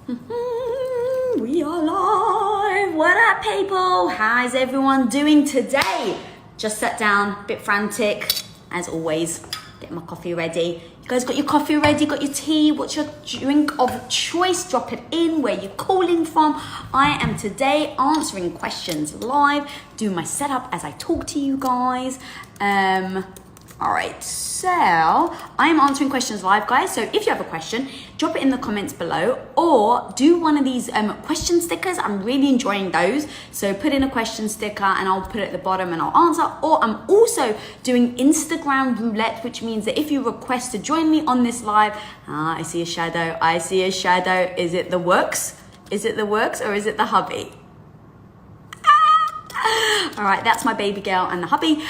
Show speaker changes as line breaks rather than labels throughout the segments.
We are live. What up, people? How's everyone doing today? Just sat down, a bit frantic, as always. Get my coffee ready. You guys got your coffee ready? Got your tea? What's your drink of choice? Drop it in. Where you calling from? I am today answering questions live. Do my setup as I talk to you guys. All right, so I am answering questions live, guys. So if you have a question, drop it in the comments below or do one of these question stickers. I'm really enjoying those. So put in a question sticker and I'll put it at the bottom and I'll answer. Or I'm also doing Instagram roulette, which means that if you request to join me on this live, I see a shadow, I see a shadow. Is it the works? Is it the works or is it the hubby? All right, that's my baby girl and the hubby.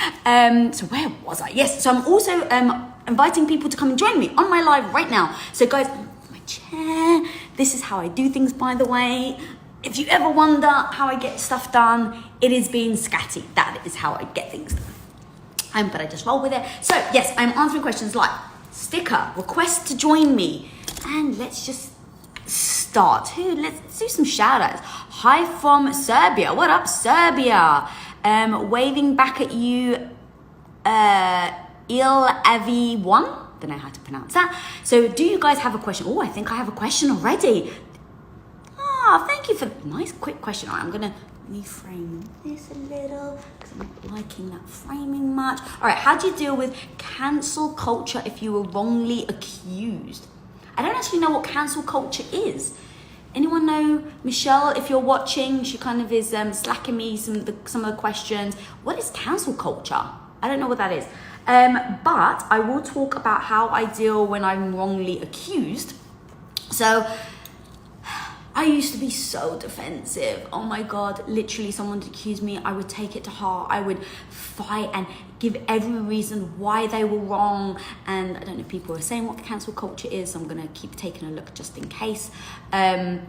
So where was I? Yes, so I'm also inviting people to come and join me on my live right now. So guys, my chair, this is how I do things, by the way. If you ever wonder how I get stuff done, it is being scatty. That is how I get things done. But I just roll with it. So yes, I'm answering questions live. Sticker, request to join me. And let's just start. Let's do some shout outs. Hi from Serbia. What up, Serbia? Waving back at you, Il-Avi1. Don't know how to pronounce that. So do you guys have a question? Oh, I think I have a question already. Thank you for nice quick question. I'm gonna reframe this a little because I'm not liking that framing much. All right, how do you deal with cancel culture if you were wrongly accused? I don't actually know what cancel culture is. Anyone know? Michelle, if you're watching, she kind of is slacking me some of the questions. What is cancel culture? I don't know what that is. But I will talk about how I deal when I'm wrongly accused. So I used to be so defensive. Oh my God, literally someone accused me. I would take it to heart. I would fight and give every reason why they were wrong. And I don't know if people are saying what cancel culture is, so I'm gonna keep taking a look just in case. But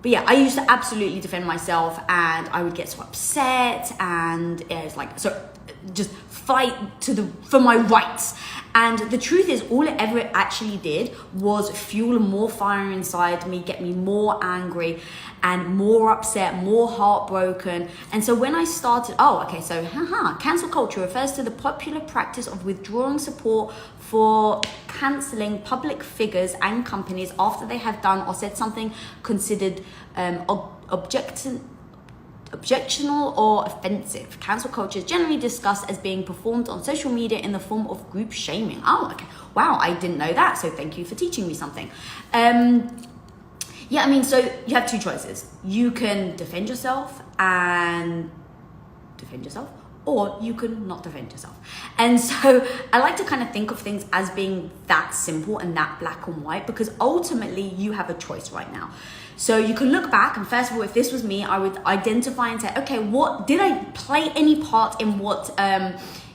yeah, I used to absolutely defend myself and I would get so upset and it's like, so just fight for my rights. And the truth is, all it ever actually did was fuel more fire inside me, get me more angry and more upset, more heartbroken. And so when I started, cancel culture refers to the popular practice of withdrawing support for cancelling public figures and companies after they have done or said something considered objectionable or offensive. Cancel culture is generally discussed as being performed on social media in the form of group shaming. Oh, okay. Wow, I didn't know that. So thank you for teaching me something. So you have two choices. You can defend yourself, or you can not defend yourself. And so I like to kind of think of things as being that simple and that black and white, because ultimately you have a choice right now. So you can look back and first of all, if this was me, I would identify and say, okay, what did I play any part in what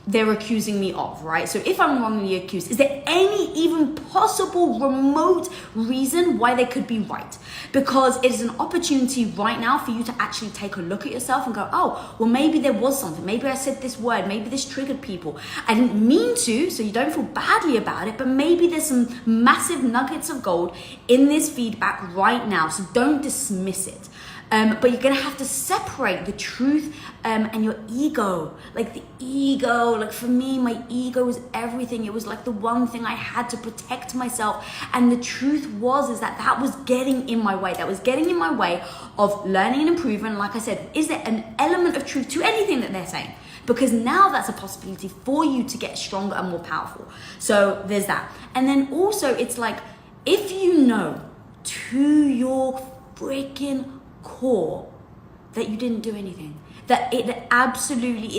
they're accusing me of, right? So if I'm wrongly accused, is there any even possible remote reason why they could be right? Because it is an opportunity right now for you to actually take a look at yourself and go, oh, well, maybe there was something. Maybe I said this word. Maybe this triggered people. I didn't mean to, so you don't feel badly about it, but maybe there's some massive nuggets of gold in this feedback right now. So don't dismiss it. But you're gonna have to separate the truth and your ego. Like the ego, like for me, my ego was everything. It was like the one thing I had to protect myself. And the truth is that was getting in my way. That was getting in my way of learning and improving. Like I said, is there an element of truth to anything that they're saying? Because now that's a possibility for you to get stronger and more powerful. So there's that. And then also it's like, if you know to your freaking core that you didn't do anything, that it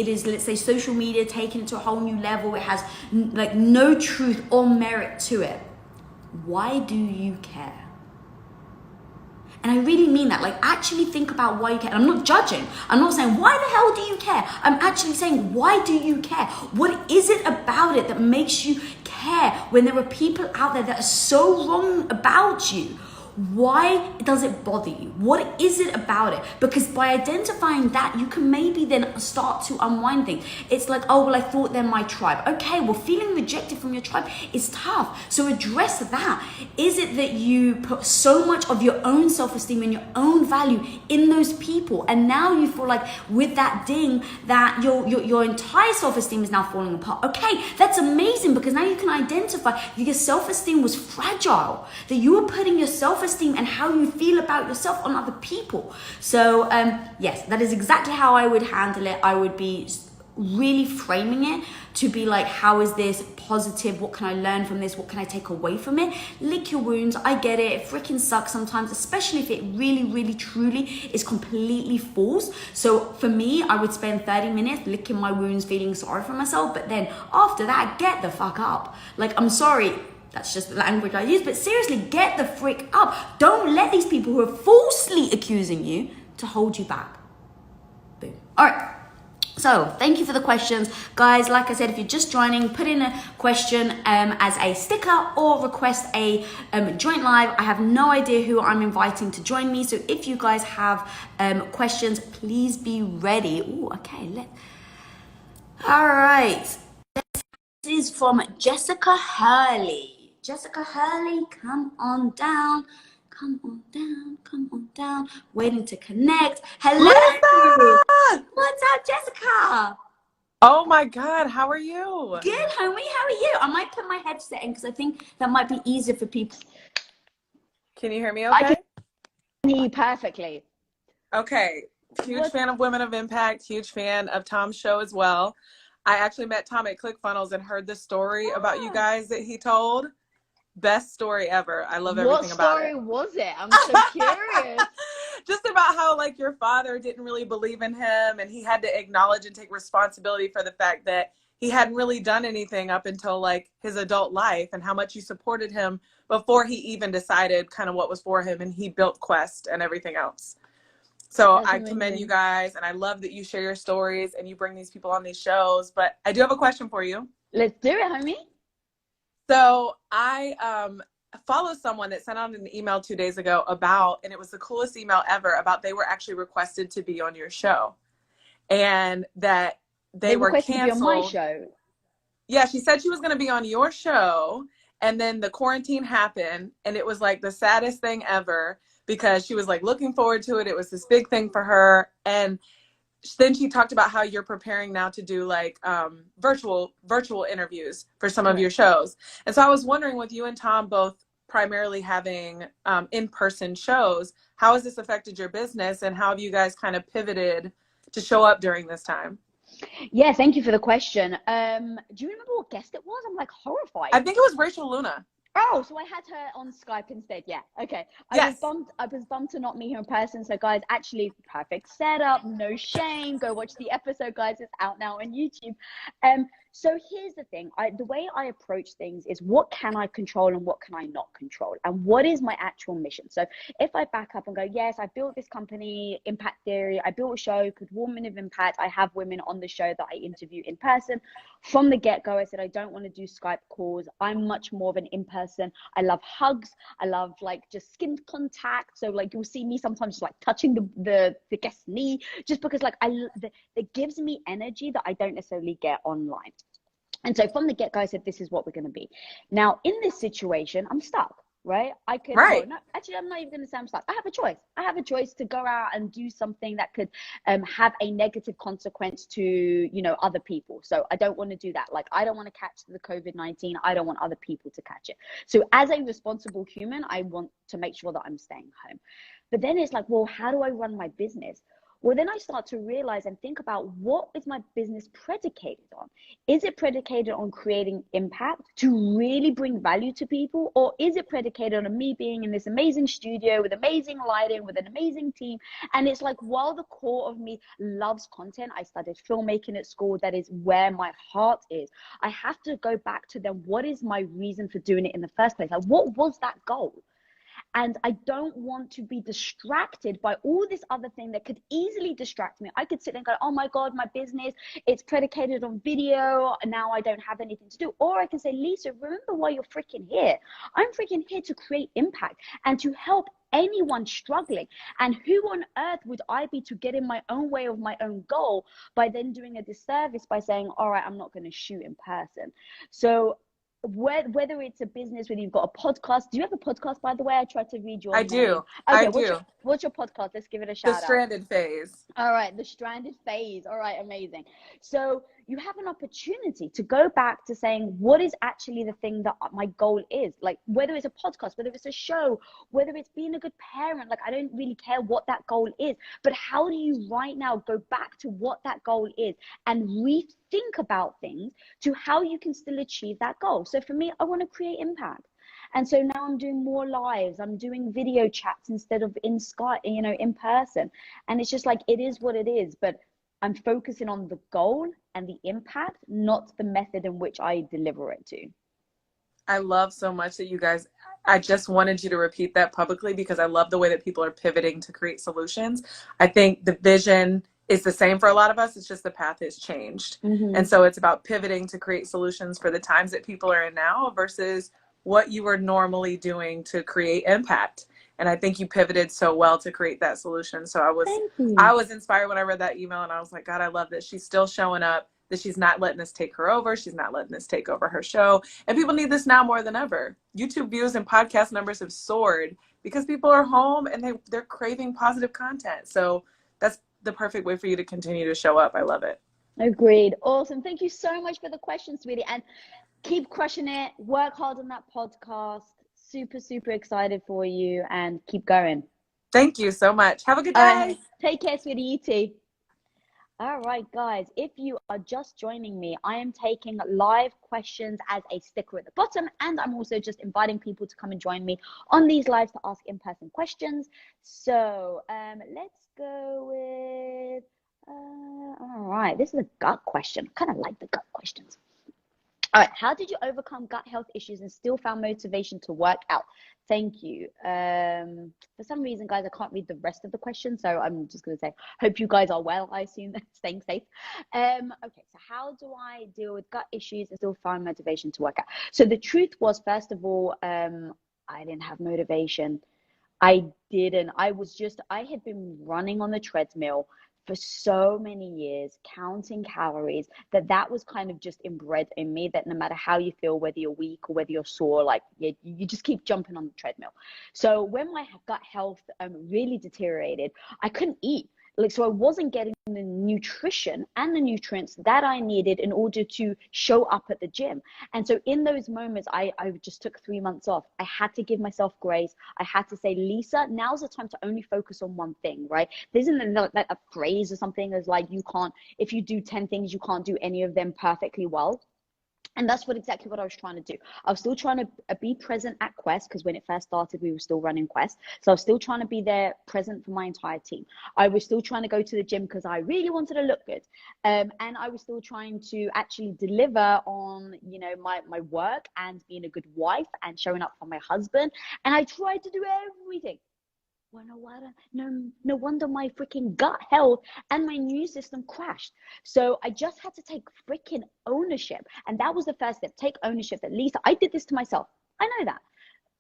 is, let's say, social media taken it to a whole new level, it has like no truth or merit to it, why do you care? And I really mean that. Like, actually think about why you care. I'm not judging. I'm not saying, why the hell do you care? I'm actually saying, why do you care? What is it about it that makes you care when there are people out there that are so wrong about you? why does it bother you? What is it about it? Because by identifying that, you can maybe then start to unwind things. It's like, oh, well, I thought they're my tribe. Okay, well, feeling rejected from your tribe is tough. So address that. Is it that you put so much of your own self-esteem and your own value in those people, and now you feel like with that ding that your entire self-esteem is now falling apart? Okay, that's amazing, because now you can identify that your self-esteem was fragile, that you were putting your self-esteem and how you feel about yourself on other people. So yes, that is exactly how I would handle it. I would be really framing it to be like, how is this positive? What can I learn from this? What can I take away from it? Lick your wounds. I get it. It freaking sucks sometimes, especially if it really, really, truly is completely false. So for me, I would spend 30 minutes licking my wounds, feeling sorry for myself. But then after that, get the fuck up. Like, I'm sorry. That's just the language I use. But seriously, get the frick up. Don't let these people who are falsely accusing you to hold you back. Boom. All right. So thank you for the questions, guys. Like I said, if you're just joining, put in a question as a sticker or request a joint live. I have no idea who I'm inviting to join me. So if you guys have questions, please be ready. Oh, okay. All right. This is from Jessica Hurley. Jessica Hurley, come on down. Come on down, come on down. Waiting to connect. Hello.
Lisa!
What's up, Jessica?
Oh my God, how are you?
Good, homie. How are you? I might put my headset in because I think that might be easier for people.
Can you hear me okay?
I can hear you perfectly.
Okay. Huge fan of Women of Impact. Huge fan of Tom's show as well. I actually met Tom at ClickFunnels and heard the story about you guys that he told. Best story ever. I love everything about it.
What story was it? I'm so curious.
Just about how like your father didn't really believe in him, and he had to acknowledge and take responsibility for the fact that he hadn't really done anything up until like his adult life, and how much you supported him before he even decided kind of what was for him, and he built Quest and everything else. So I commend you guys, and I love that you share your stories and you bring these people on these shows. But I do have a question for you.
Let's do it, homie.
So I follow someone that sent out an email 2 days ago about, and it was the coolest email ever, about they were actually requested to be on your show, and that they were canceled.
To be on my show.
Yeah, she said she was going to be on your show, and then the quarantine happened, and it was like the saddest thing ever, because she was like looking forward to it. It was this big thing for her. And then she talked about how you're preparing now to do like virtual interviews for some of your shows. And so I was wondering, with you and Tom both primarily having in-person shows, how has this affected your business, and how have you guys kind of pivoted to show up during this time?
Yeah, thank you for the question. Do you remember what guest it was? I'm like horrified.
I think it was Rachel Luna.
Oh, so I had her on Skype instead. Yeah. Okay. I was bummed to not meet her in person. So guys, actually perfect setup, no shame. Go watch the episode, guys. It's out now on YouTube. So here's the thing. The way I approach things is, what can I control and what can I not control? And what is my actual mission? So if I back up and go, yes, I built this company, Impact Theory, I built a show called Women of Impact. I have women on the show that I interview in person. From the get-go, I said, I don't want to do Skype calls. I'm much more of an in-person. I love hugs. I love like just skin contact. So like you'll see me sometimes like touching the guest's knee, just because like it gives me energy that I don't necessarily get online. And so from the get-go, I said, this is what we're going to be. Now, in this situation, I'm stuck, right? I could,
right.
Oh, no, actually, I'm not even going to say I'm stuck. I have a choice. I have a choice to go out and do something that could have a negative consequence to, you know, other people. So I don't want to do that. Like, I don't want to catch the COVID-19. I don't want other people to catch it. So as a responsible human, I want to make sure that I'm staying home. But then it's like, well, how do I run my business? Well, then I start to realize and think about, what is my business predicated on? Is it predicated on creating impact to really bring value to people? Or is it predicated on me being in this amazing studio with amazing lighting, with an amazing team? And it's like, while the core of me loves content, I studied filmmaking at school, that is where my heart is. I have to go back to then, what is my reason for doing it in the first place? Like, what was that goal? And I don't want to be distracted by all this other thing that could easily distract me. I could sit there and go, oh my God, my business, it's predicated on video, and now I don't have anything to do. Or I can say, Lisa, remember why you're freaking here. I'm freaking here to create impact and to help anyone struggling. And who on earth would I be to get in my own way of my own goal by then doing a disservice by saying, all right, I'm not going to shoot in person. So whether it's a business, whether you've got a podcast. Do you have a podcast, by the way? I tried to read your
I
name.
do.
Okay,
I do.
What's your podcast? Let's give it a shout out.
The Stranded Phase.
All right, the Stranded Phase. All right, amazing. So you have an opportunity to go back to saying, what is actually the thing that my goal is? Like, whether it's a podcast, whether it's a show, whether it's being a good parent, like, I don't really care what that goal is, but how do you right now go back to what that goal is and rethink about things to how you can still achieve that goal? So for me, I want to create impact. And so now I'm doing more lives. I'm doing video chats instead of in Skype, in person. And it's just like, it is what it is. But I'm focusing on the goal and the impact, not the method in which I deliver it to.
I love so much that you guys, I just wanted you to repeat that publicly because I love the way that people are pivoting to create solutions. I think the vision is the same for a lot of us. It's just the path has changed.
Mm-hmm.
And so it's about pivoting to create solutions for the times that people are in now versus what you were normally doing to create impact. And I think you pivoted so well to create that solution. So I was inspired when I read that email, and I was like, God, I love that she's still showing up, that she's not letting this take her over. She's not letting this take over her show. And people need this now more than ever. YouTube views and podcast numbers have soared because people are home and they're craving positive content. So that's the perfect way for you to continue to show up. I love it.
Agreed. Awesome. Thank you so much for the question, sweetie. And keep crushing it. Work hard on that podcast. Super, super excited for you, and keep going.
Thank you so much. Have a good day.
Take care, sweetie. You too. All right, guys, if you are just joining me, I am taking live questions as a sticker at the bottom, and I'm also just inviting people to come and join me on these lives to ask in-person questions. So let's go with, all right, this is a gut question. I kind of like the gut questions. All right, how did you overcome gut health issues and still found motivation to work out? Thank you. For some reason, guys, I can't read the rest of the question, so I'm just going to say, hope you guys are well. I assume that staying safe. Okay, so how do I deal with gut issues and still find motivation to work out? So the truth was, first of all, I didn't have motivation. I had been running on the treadmill for so many years, counting calories, that was kind of just inbred in me, that no matter how you feel, whether you're weak or whether you're sore, like you just keep jumping on the treadmill. So when my gut health really deteriorated, I couldn't eat. So I wasn't getting the nutrition and the nutrients that I needed in order to show up at the gym. And so in those moments, I just took 3 months off. I had to give myself grace. I had to say, Lisa, now's the time to only focus on one thing, right? There isn't like a phrase or something as like, if you do 10 things, you can't do any of them perfectly well. And that's exactly what I was trying to do. I was still trying to be present at Quest, because when it first started, we were still running Quest. So I was still trying to be there present for my entire team. I was still trying to go to the gym because I really wanted to look good. And I was still trying to actually deliver on, my work and being a good wife and showing up for my husband. And I tried to do everything. Well, no wonder my freaking gut health and my immune system crashed. So I just had to take freaking ownership. And that was the first step. Take ownership that, Lisa, I did this to myself. I know that.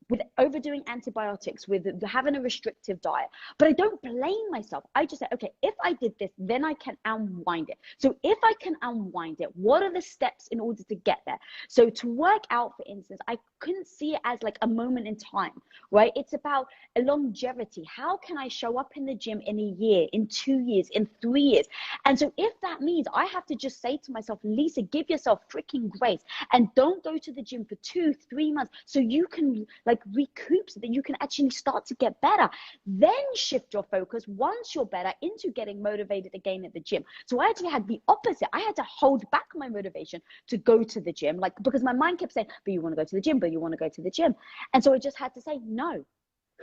With overdoing antibiotics, with having a restrictive diet. But I don't blame myself. I just say, okay, if I did this, then I can unwind it. So if I can unwind it, what are the steps in order to get there? So to work out, for instance, I couldn't see it as like a moment in time, right? It's about a longevity. How can I show up in the gym in a year, in 2 years, in 3 years? And so if that means I have to just say to myself, Lisa, give yourself freaking grace and don't go to the gym for 2-3 months so you can recoup, so that you can actually start to get better. Then shift your focus once you're better into getting motivated again at the gym. So I actually had the opposite. I had to hold back my motivation to go to the gym, because my mind kept saying, but you want to go to the gym, but you want to go to the gym. And so I just had to say, no,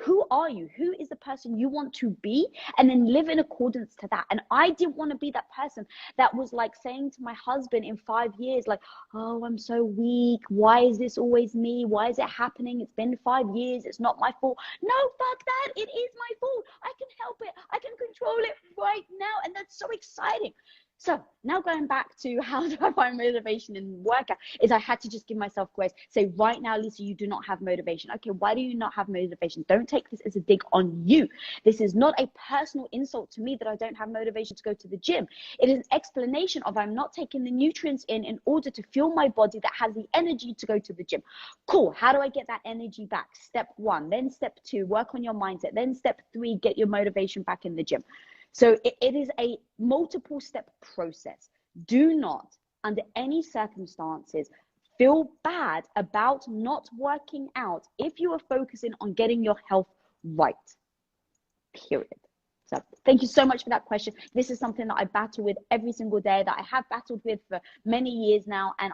Who are you? Who is the person you want to be? And then live in accordance to that. And I didn't want to be that person that was like saying to my husband in 5 years, like, oh, I'm so weak. Why is this always me? Why is it happening? It's been 5 years. It's not my fault. No, fuck that. It is my fault. I can help it. I can control it right now. And that's so exciting. So now going back to how do I find motivation in workout is I had to just give myself grace. Say, right now, Lisa, you do not have motivation. Okay, why do you not have motivation? Don't take this as a dig on you. This is not a personal insult to me that I don't have motivation to go to the gym. It is an explanation of I'm not taking the nutrients in order to fuel my body that has the energy to go to the gym. Cool. How do I get that energy back? Step 1, then step 2, work on your mindset. Then step 3, get your motivation back in the gym. So it is a multiple step process. Do not, under any circumstances, feel bad about not working out if you are focusing on getting your health right, period. So thank you so much for that question. This is something that I battle with every single day, that I have battled with for many years now. And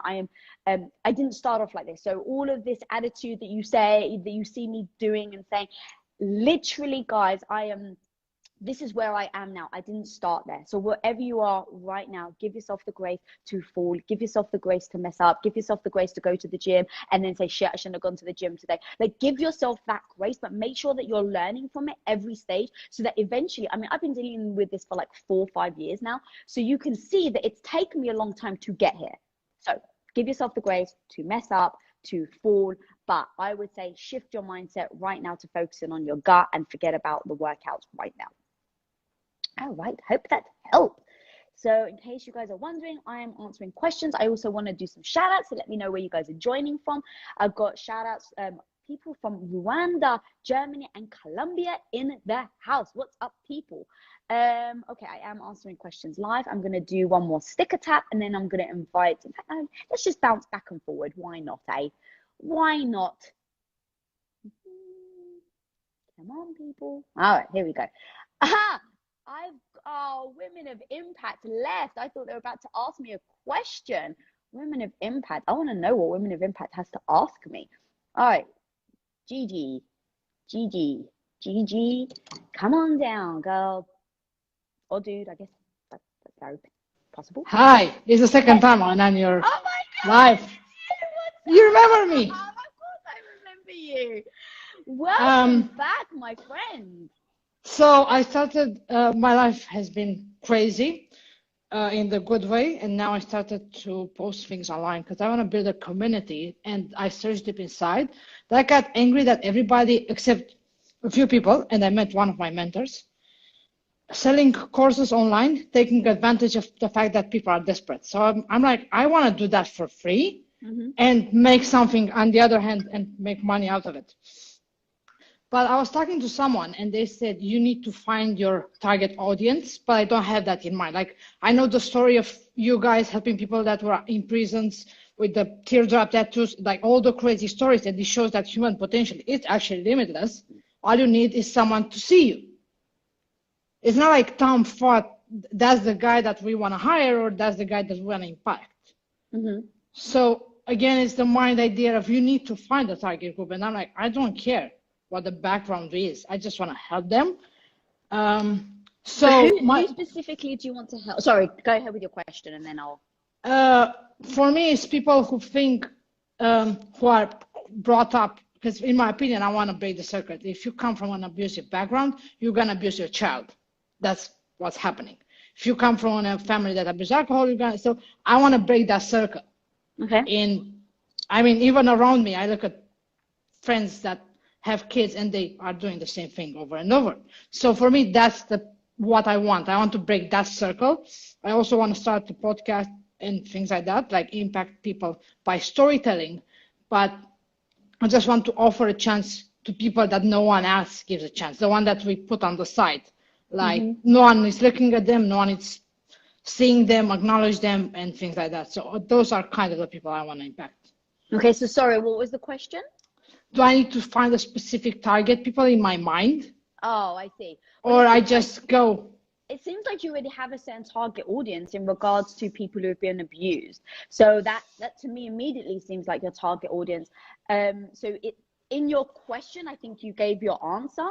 I didn't start off like this. So all of this attitude that you say, that you see me doing and saying, literally, guys, this is where I am now. I didn't start there. So wherever you are right now, give yourself the grace to fall. Give yourself the grace to mess up. Give yourself the grace to go to the gym and then say, shit, I shouldn't have gone to the gym today. Like, give yourself that grace, but make sure that you're learning from it every stage so that eventually, I mean, I've been dealing with this for like 4 or 5 years now. So you can see that it's taken me a long time to get here. So give yourself the grace to mess up, to fall. But I would say shift your mindset right now to focusing on your gut and forget about the workouts right now. All right, hope that helped. So in case you guys are wondering, I am answering questions. I also want to do some shout outs, so let me know where you guys are joining from. I've got shout outs, people from Rwanda, Germany, and Colombia in the house. What's up, people? Okay, I am answering questions live. I'm going to do one more sticker tap, and then I'm going to invite, in fact, let's just bounce back and forward. Why not, eh? Why not? Come on, people. All right, here we go. Aha! Women of impact left. I thought they were about to ask me a question. Women of impact. I want to know what women of impact has to ask me. All right, Gigi, come on down, girl. Or dude, I guess that's very possible.
Hi, it's the second time on your live. You remember me?
Of course I remember you. Welcome back, my friend.
So I started, my life has been crazy in the good way. And now I started to post things online because I want to build a community. And I searched deep inside. That I got angry that everybody, except a few people, and I met one of my mentors, selling courses online, taking advantage of the fact that people are desperate. So I'm like, I want to do that for free and make something on the other hand and make money out of it. But I was talking to someone and they said, you need to find your target audience, but I don't have that in mind. Like, I know the story of you guys helping people that were in prisons with the teardrop tattoos, like all the crazy stories, and it shows that human potential is actually limitless. All you need is someone to see you. It's not like Tom thought that's the guy that we want to hire or that's the guy that we want to impact. So again, it's the mind idea of you need to find a target group. And I'm like, I don't care what the background is. I just want to help them.
So who specifically do you want to help? Sorry, go ahead with your question and then I'll.
For me, it's people who think, who are brought up, because in my opinion, I want to break the circuit. If you come from an abusive background, you're going to abuse your child. That's what's happening. If you come from a family that abuses alcohol, you're going to, so I want to break that circle. Okay. I mean, even around me, I look at friends that have kids and they are doing the same thing over and over. So for me, that's what I want. I want to break that circle. I also want to start the podcast and things like that, like impact people by storytelling. But I just want to offer a chance to people that no one else gives a chance, the one that we put on the side. Like no one is looking at them, no one is seeing them, acknowledge them, and things like that. So those are kind of the people I want to impact.
Okay, so sorry, what was the question?
Do I need to find a specific target people in my mind?
Oh, I see.
Or I just go.
It seems like you already have a certain target audience in regards to people who have been abused. So that to me immediately seems like your target audience. So in your question, I think you gave your answer.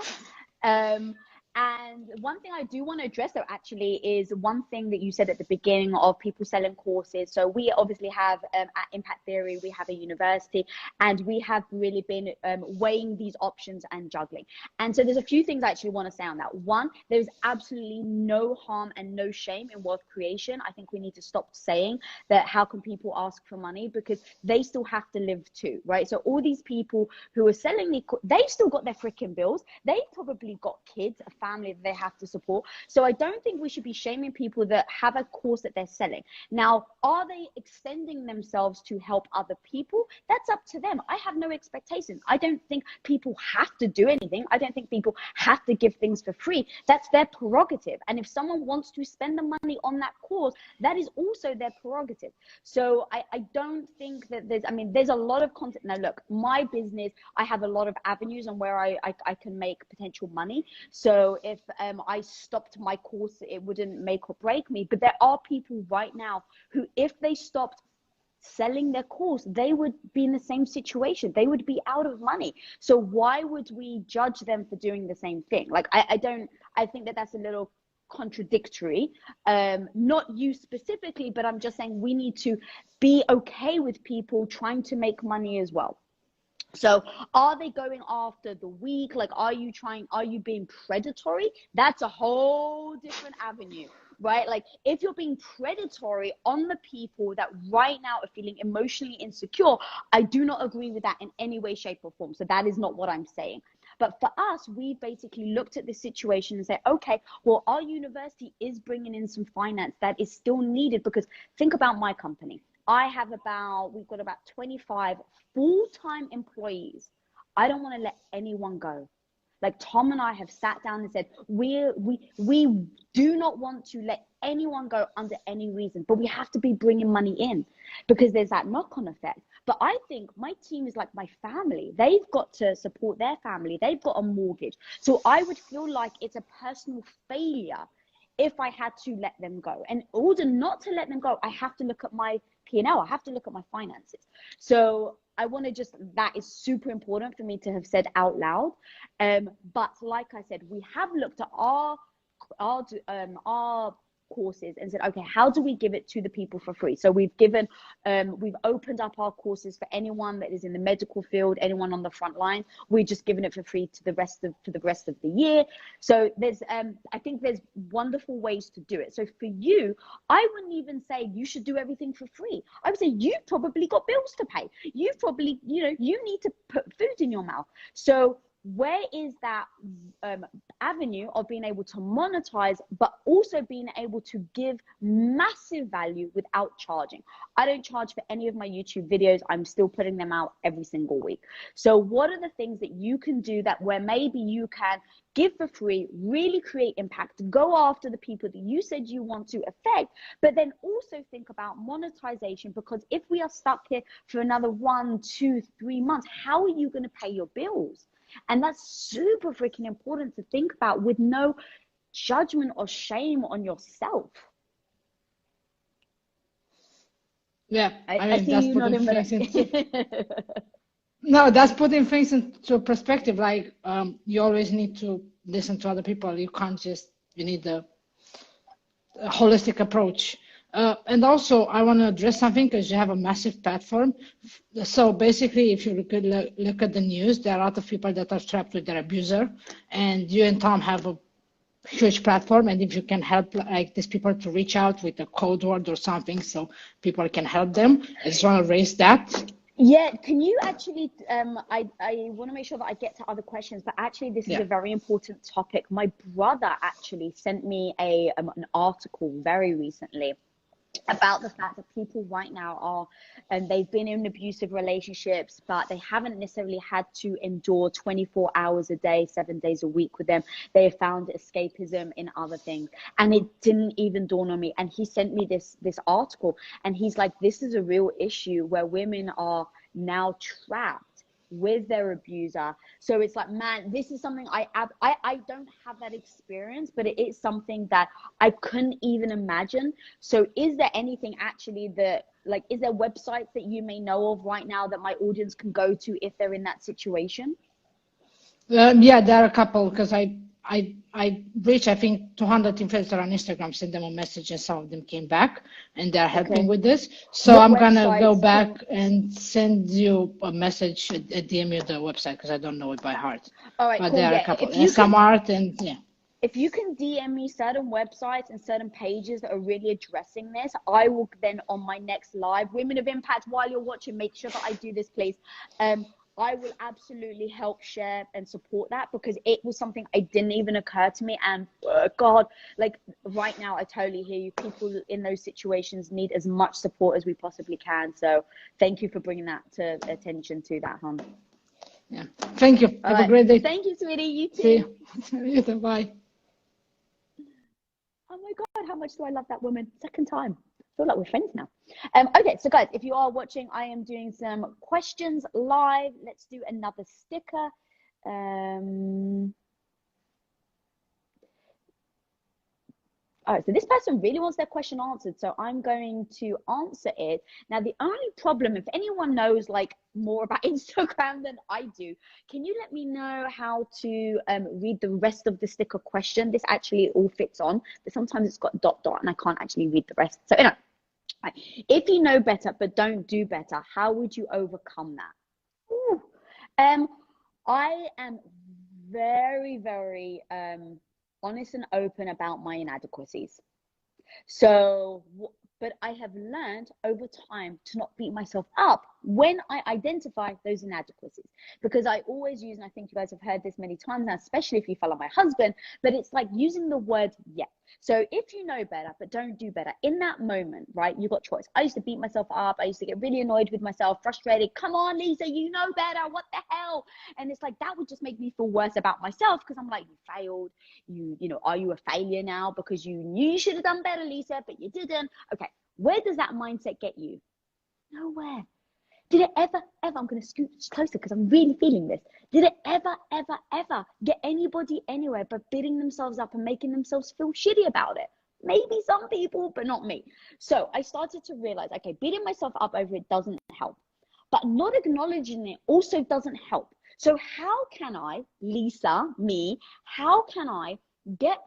And one thing I do want to address, though, actually, is one thing that you said at the beginning of people selling courses. So we obviously have at Impact Theory, we have a university, and we have really been weighing these options and juggling. And so there's a few things I actually want to say on that. One, there's absolutely no harm and no shame in wealth creation. I think we need to stop saying that how can people ask for money, because they still have to live too, right? So all these people who are selling, they've still got their freaking bills. They've probably got kids, a family that they have to support. So I don't think we should be shaming people that have a course that they're selling. Now, are they extending themselves to help other people? That's up to them. I have no expectations. I don't think people have to do anything. I don't think people have to give things for free. That's their prerogative. And if someone wants to spend the money on that course, that is also their prerogative. So I don't think that there's a lot of content. Now, look, my business, I have a lot of avenues on where I can make potential money. So if I stopped my course, it wouldn't make or break me. But there are people right now who, if they stopped selling their course, they would be in the same situation. They would be out of money. So why would we judge them for doing the same thing? Like, I think that that's a little contradictory. Not you specifically, but I'm just saying we need to be okay with people trying to make money as well. So are they going after the weak? Like, are you being predatory? That's a whole different avenue, right? Like, if you're being predatory on the people that right now are feeling emotionally insecure, I do not agree with that in any way, shape, or form. So that is not what I'm saying. But for us, we basically looked at this situation and said, okay, well, our university is bringing in some finance that is still needed, because think about my company. We've got about 25 full-time employees. I don't want to let anyone go. Like, Tom and I have sat down and said, we do not want to let anyone go under any reason, but we have to be bringing money in, because there's that knock-on effect. But I think my team is like my family. They've got to support their family. They've got a mortgage. So I would feel like it's a personal failure if I had to let them go. And in order not to let them go, I have to look at my P&L. I have to look at my finances. So I want to that is super important for me to have said out loud. But like I said, we have looked at our courses and said, okay, how do we give it to the people for free? So we've opened up our courses for anyone that is in the medical field, anyone on the front line. We've just given it for free to the rest of the year. So there's I think there's wonderful ways to do it. So for you, I wouldn't even say you should do everything for free. I would say you've probably got bills to pay. You've probably, you need to put food in your mouth. So where is that avenue of being able to monetize, but also being able to give massive value without charging? I don't charge for any of my YouTube videos. I'm still putting them out every single week. So what are the things that you can do that where maybe you can give for free, really create impact, go after the people that you said you want to affect, but then also think about monetization? Because if we are stuck here for another 1, 2, 3 months, how are you going to pay your bills? And that's super freaking important to think about, with no judgment or shame on yourself.
Yeah,
I see
that's
you
putting
nodding,
things no, that's putting things into perspective. Like, you always need to listen to other people. You can't you need a holistic approach. And also, I want to address something, because you have a massive platform. So basically, if you look at the news, there are a lot of people that are trapped with their abuser, and you and Tom have a huge platform. And if you can help like these people to reach out with a code word or something, so people can help them, I just want to raise that.
Yeah, can you actually, I want to make sure that I get to other questions, but actually this is a very important topic. My brother actually sent me an article very recently about the fact that people right now are, and they've been in abusive relationships, but they haven't necessarily had to endure 24 hours a day, 7 days a week with them. They have found escapism in other things, and it didn't even dawn on me. And he sent me this article, and he's like, this is a real issue where women are now trapped with their abuser. So it's like, man, this is something I don't have that experience, but it is something that I couldn't even imagine. So is there anything actually that like, is there websites that you may know of right now that my audience can go to if they're in that situation?
Yeah, there are a couple, because I reached, I think, 200 influencers on Instagram, sent them a message, and some of them came back, and they're helping with this. So
What
I'm gonna go
websites
back and send you a message, DM you the website, because I don't know it by heart.
All right,
but
cool.
there are
Yeah,
a couple,
if
and
you
some
can,
art, and yeah.
if you can DM me certain websites and certain pages that are really addressing this, I will then on my next live, Women of Impact, while you're watching, make sure that I do this, please. I will absolutely help share and support that, because it was something I didn't even occur to me. And God, like right now, I totally hear you. People in those situations need as much support as we possibly can. So thank you for bringing that to attention to that, hon.
Yeah. Thank you. Have a great day.
Thank you, sweetie. You too.
See you. You too. Bye.
Oh my God, how much do I love that woman? Second time. I feel like we're friends now. Okay, so guys, if you are watching, I am doing some questions live. Let's do another sticker. All right, so this person really wants their question answered, so I'm going to answer it. Now, the only problem, if anyone knows like more about Instagram than I do, can you let me know how to read the rest of the sticker question? This actually all fits on, but sometimes it's got dot and I can't actually read the rest. So anyway, if you know better but don't do better, how would you overcome that? Ooh. I am very, very honest and open about my inadequacies. So, but I have learned over time to not beat myself up when I identify those inadequacies, because I always use, and I think you guys have heard this many times now, especially if you follow my husband, but it's like using the word yet. So if you know better, but don't do better, in that moment, right, you got choice. I used to beat myself up. I used to get really annoyed with myself, frustrated. Come on, Lisa, you know better. What the hell? And it's like, that would just make me feel worse about myself, because I'm like, you failed. You know, are you a failure now because you knew you should have done better, Lisa, but you didn't? Okay, where does that mindset get you? Nowhere. Did it ever, I'm going to scoot closer because I'm really feeling this. Did it ever get anybody anywhere but beating themselves up and making themselves feel shitty about it? Maybe some people, but not me. So I started to realize, okay, beating myself up over it doesn't help, but not acknowledging it also doesn't help. So how can I, Lisa, me, how can I get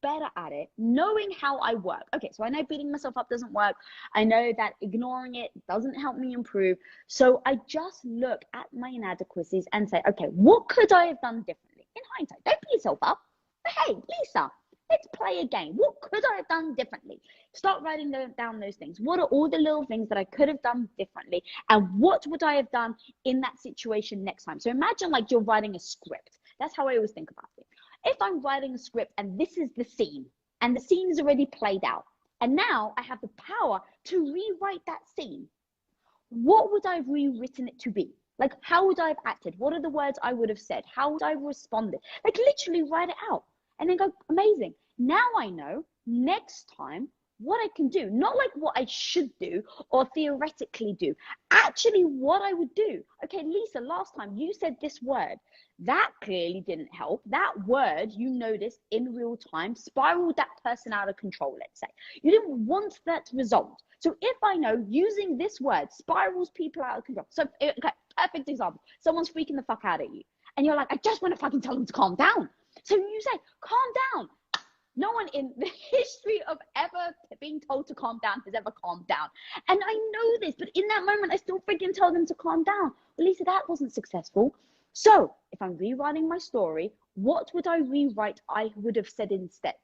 better at it, knowing how I work? Okay, so I know beating myself up doesn't work. I know that ignoring it doesn't help me improve. So I just look at my inadequacies and say, okay, what could I have done differently? In hindsight, don't beat yourself up. But hey, Lisa, let's play a game. What could I have done differently? Start writing down those things. What are all the little things that I could have done differently? And what would I have done in that situation next time? So imagine like you're writing a script. That's how I always think about it. If I'm writing a script and this is the scene, and the scene is already played out, and now I have the power to rewrite that scene, what would I have rewritten it to be? Like, how would I have acted? What are the words I would have said? How would I have responded? Like, literally write it out and then go, amazing. Now I know next time what I can do, not like what I should do or theoretically do, actually what I would do. Okay, Lisa, last time you said this word. That clearly didn't help. That word you noticed in real time spiraled that person out of control, let's say. You didn't want that result. So if I know using this word spirals people out of control. So, okay, perfect example. Someone's freaking the fuck out at you. And you're like, I just want to fucking tell them to calm down. So you say, calm down. No one in the history of ever being told to calm down has ever calmed down. And I know this, but in that moment, I still freaking tell them to calm down. Well, Lisa, that wasn't successful. So if I'm rewriting my story, what would I rewrite I would have said instead?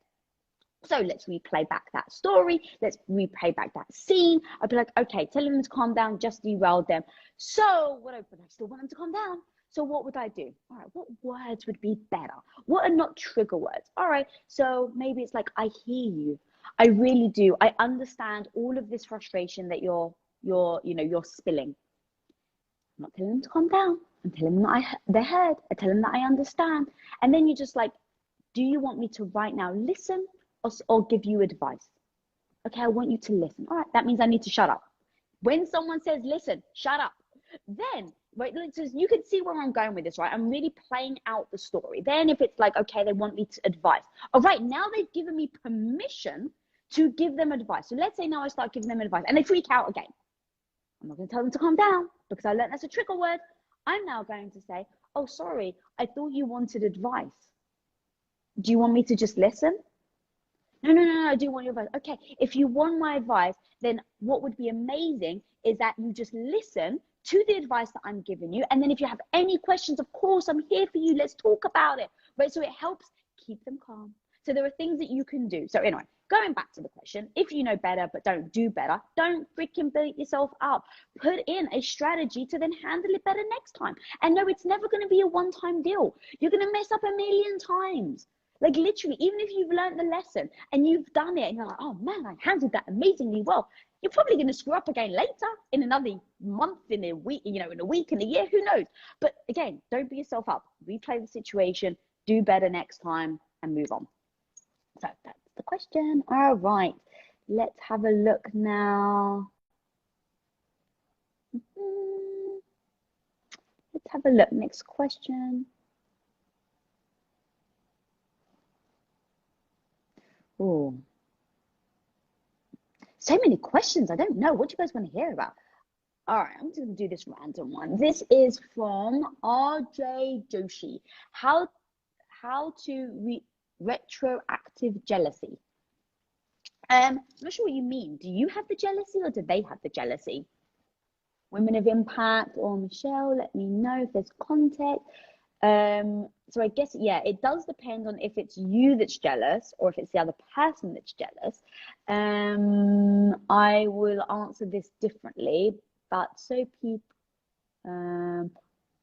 So let's replay back that story. Let's replay back that scene. I'd be like, okay, tell them to calm down, just derailed them. So but I still want them to calm down. So what would I do? All right, what words would be better? What are not trigger words? All right, so maybe it's like, I hear you. I really do. I understand all of this frustration that you're spilling. I'm not telling them to calm down. I'm telling them that they're heard. I tell them that I understand. And then you're just like, do you want me to right now listen or give you advice? Okay, I want you to listen. All right, that means I need to shut up. When someone says, listen, shut up, then, right, so you can see where I'm going with this, right? I'm really playing out the story. Then if it's like, okay, they want me to advise. All right, now they've given me permission to give them advice. So let's say now I start giving them advice and they freak out again. I'm not going to tell them to calm down because I learned that's a trigger word. I'm now going to say, oh, sorry, I thought you wanted advice. Do you want me to just listen? No, I do want your advice. Okay, if you want my advice, then what would be amazing is that you just listen to the advice that I'm giving you. And then if you have any questions, of course, I'm here for you. Let's talk about it, right? So it helps keep them calm. So there are things that you can do. So anyway, going back to the question, if you know better but don't do better, don't freaking beat yourself up. Put in a strategy to then handle it better next time. And no, it's never going to be a one-time deal. You're going to mess up a million times. Like literally, even if you've learned the lesson and you've done it and you're like, oh man, I handled that amazingly well, you're probably going to screw up again later in another month, in a week, in a week, in a year, who knows? But again, don't beat yourself up. Replay the situation, do better next time, and move on. So that's the question. All right, let's have a look now. Let's have a look. Next question. Oh, so many questions. I don't know. What do you guys want to hear about? All right, I'm just going to do this random one. This is from RJ Joshi. How to retroactive jealousy. I'm not sure what you mean. Do you have the jealousy or do they have the jealousy? Women of Impact or Michelle, let me know if there's context. So I guess, yeah, it does depend on if it's you that's jealous or if it's the other person that's jealous. I will answer this differently, but so people,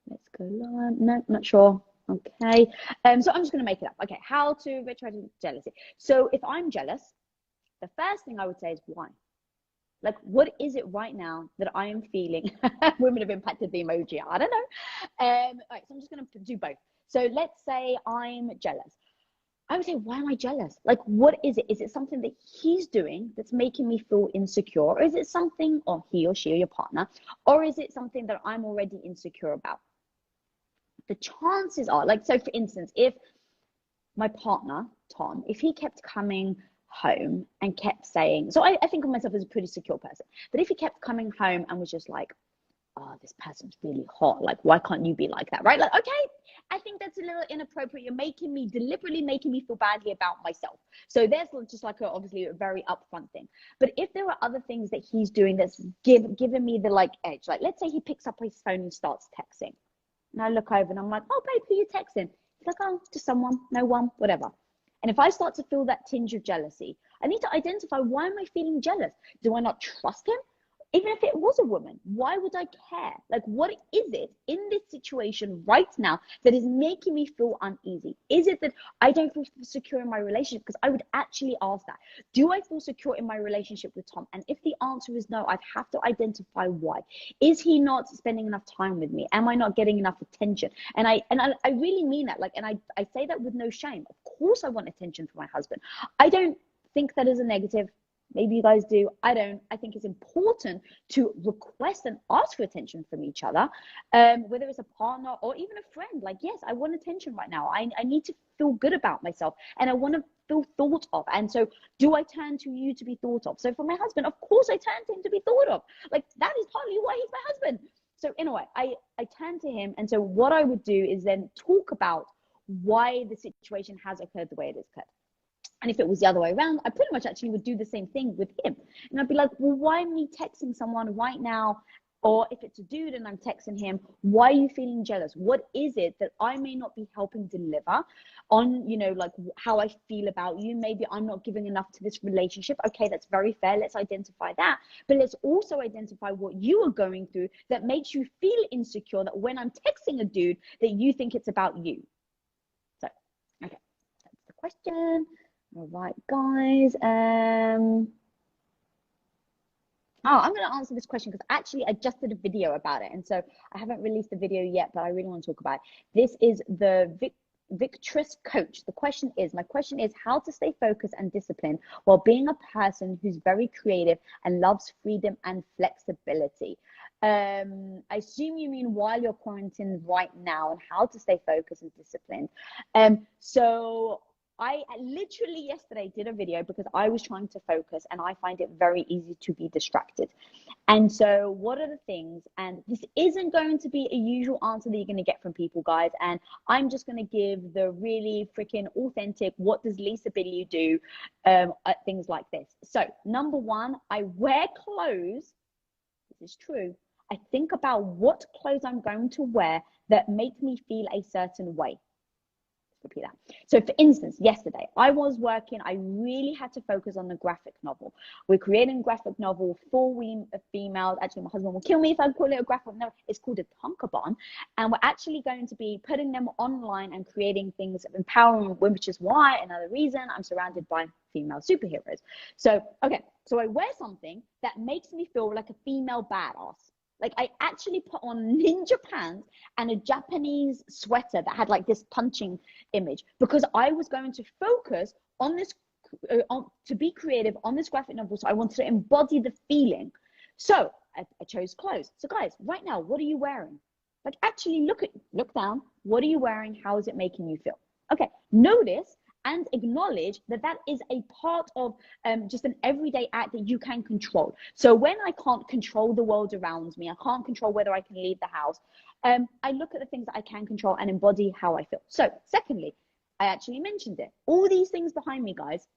let's go live. No, not sure. Okay. So I'm just going to make it up. Okay. How to retroactive jealousy. So if I'm jealous, the first thing I would say is why? Like, what is it right now that I am feeling? Women have impacted the emoji. I don't know. All right, so I'm just going to do both. So let's say I'm jealous. I would say, why am I jealous? Like, what is it? Is it something that he's doing that's making me feel insecure? Or is it something, or he or she or your partner, or is it something that I'm already insecure about? The chances are, like, so for instance, if my partner, Tom, if he kept coming home and kept saying, so I think of myself as a pretty secure person, but if he kept coming home and was just like, oh, this person's really hot, like, why can't you be like that, right? Like, okay, I think that's a little inappropriate. You're deliberately making me feel badly about myself. So there's just like obviously a very upfront thing. But if there are other things that he's doing that's giving me the like edge, like let's say he picks up his phone and starts texting, and I look over and I'm like, oh babe, who are you texting? He's like, oh, just someone, no one, whatever. And if I start to feel that tinge of jealousy, I need to identify, why am I feeling jealous? Do I not trust him? Even if it was a woman, why would I care? Like, what is it in this situation right now that is making me feel uneasy? Is it that I don't feel secure in my relationship? Because I would actually ask that. Do I feel secure in my relationship with Tom? And if the answer is no, I'd have to identify why. Is he not spending enough time with me? Am I not getting enough attention? And I really mean that. Like, and I say that with no shame. Of course I want attention from my husband. I don't think that is a negative. Maybe you guys do. I don't. I think it's important to request and ask for attention from each other, whether it's a partner or even a friend. Like, yes, I want attention right now. I need to feel good about myself and I want to feel thought of. And so do I turn to you to be thought of? So for my husband, of course I turn to him to be thought of. Like, that is partly why he's my husband. So anyway, I turn to him. And so what I would do is then talk about why the situation has occurred the way it has occurred. And if it was the other way around, I pretty much actually would do the same thing with him. And I'd be like, well, why am I texting someone right now? Or if it's a dude and I'm texting him, why are you feeling jealous? What is it that I may not be helping deliver on, like how I feel about you? Maybe I'm not giving enough to this relationship. Okay, that's very fair. Let's identify that. But let's also identify what you are going through that makes you feel insecure, that when I'm texting a dude, that you think it's about you. So, okay, that's the question. All right, guys. I'm going to answer this question because actually I just did a video about it. And so I haven't released the video yet, but I really want to talk about it. This is the Victress Coach. My question is how to stay focused and disciplined while being a person who's very creative and loves freedom and flexibility. I assume you mean while you're quarantined right now and how to stay focused and disciplined. So I literally yesterday did a video because I was trying to focus and I find it very easy to be distracted. And so what are the things, and this isn't going to be a usual answer that you're going to get from people, guys, and I'm just going to give the really freaking authentic, what does Lisa Bilyeu do at things like this. So number one, I wear clothes. This is true. I think about what clothes I'm going to wear that make me feel a certain way. Repeat that. So for instance, yesterday I was working, I really had to focus on the graphic novel. We're creating a graphic novel for females. Actually, my husband will kill me if I call it a graphic novel. It's called a tankabon, and we're actually going to be putting them online and creating things of empowering women, which is why another reason I'm surrounded by female superheroes. So okay, so I wear something that makes me feel like a female badass. Like I actually put on ninja pants and a Japanese sweater that had like this punching image because I was going to focus on this, to be creative on this graphic novel. So I wanted to embody the feeling. So I chose clothes. So guys, right now, what are you wearing? Like actually look down. What are you wearing? How is it making you feel? Okay, notice and acknowledge that that is a part of just an everyday act that you can control. So when I can't control the world around me, I can't control whether I can leave the house, I look at the things that I can control and embody how I feel. So secondly, I actually mentioned it. All these things behind me, guys,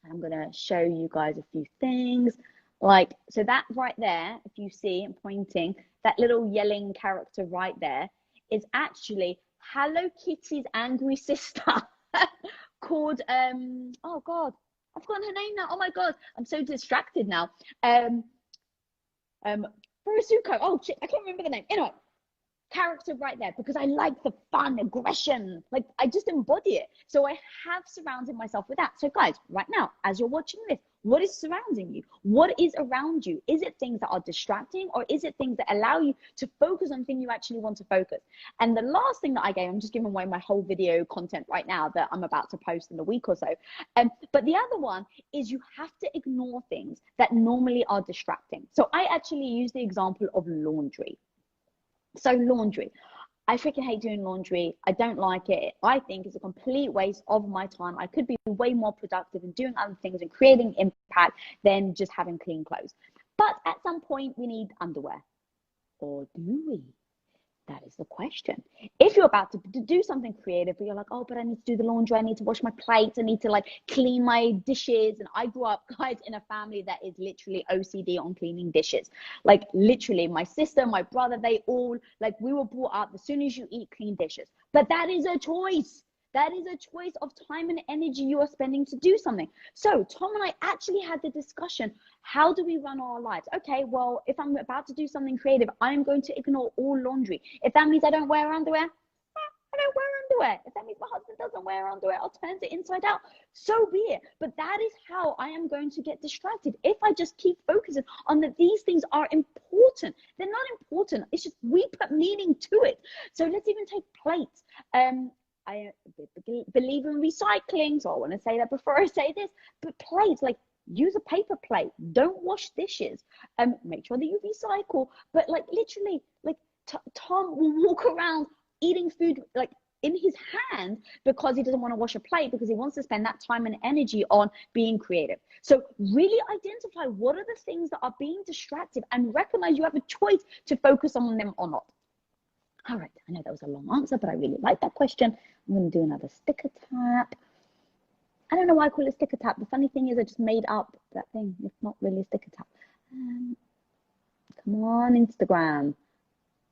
I'm going to show you guys a few things. Like, so that right there, if you see, I'm pointing, that little yelling character right there is actually Hello Kitty's angry sister. Called oh god, I've forgotten her name now. Oh my god, I'm so distracted now. Furusuko. Oh shit, I can't remember the name. Anyway, character right there, because I like the fun, aggression, like I just embody it. So I have surrounded myself with that. So guys, right now, as you're watching this, what is surrounding you? What is around you? Is it things that are distracting, or is it things that allow you to focus on things you actually want to focus? And the last thing that I gave, I'm just giving away my whole video content right now that I'm about to post in a week or so. But the other one is you have to ignore things that normally are distracting. So I actually use the example of laundry. So laundry, I freaking hate doing laundry. I don't like it. I think it's a complete waste of my time. I could be way more productive in doing other things and creating impact than just having clean clothes. But at some point we need underwear, or do we? That is the question. If you're about to do something creative, but you're like, oh, but I need to do the laundry, I need to wash my plates, I need to like clean my dishes. And I grew up, guys, in a family that is literally OCD on cleaning dishes. Like literally my sister, my brother, they all, like we were brought up, as soon as you eat, clean dishes. But that is a choice. That is a choice of time and energy you are spending to do something. So Tom and I actually had the discussion, how do we run our lives? Okay, well, if I'm about to do something creative, I'm going to ignore all laundry. If that means I don't wear underwear, I don't wear underwear. If that means my husband doesn't wear underwear, I'll turn it inside out. So be it. But that is how I am going to get distracted. If I just keep focusing on that these things are important. They're not important. It's just we put meaning to it. So let's even take plates. I believe in recycling, so I want to say that before I say this. But plates, like use a paper plate. Don't wash dishes. Make sure that you recycle. But like literally, like Tom will walk around eating food like in his hand because he doesn't want to wash a plate, because he wants to spend that time and energy on being creative. So really identify what are the things that are being distracted and recognize you have a choice to focus on them or not. All right, I know that was a long answer, but I really like that question. I'm going to do another sticker tap. I don't know why I call it sticker tap. The funny thing is I just made up that thing. It's not really a sticker tap. Come on, Instagram.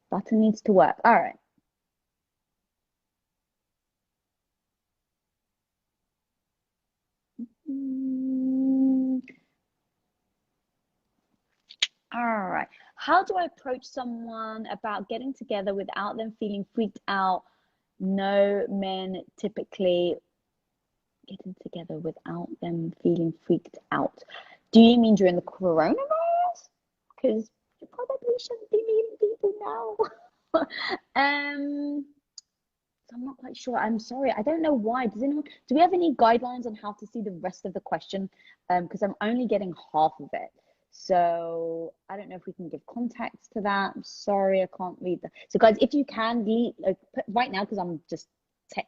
Button needs to work. All right. All right. How do I approach someone about getting together without them feeling freaked out? No, men typically getting together without them feeling freaked out. Do you mean during the coronavirus? Because you probably shouldn't be meeting people now. So I'm not quite sure. I'm sorry. I don't know why. Do we have any guidelines on how to see the rest of the question? Because I'm only getting half of it. So I don't know if we can give context to that. I'm sorry, I can't read that. So guys, if you can put right now, because I'm just tech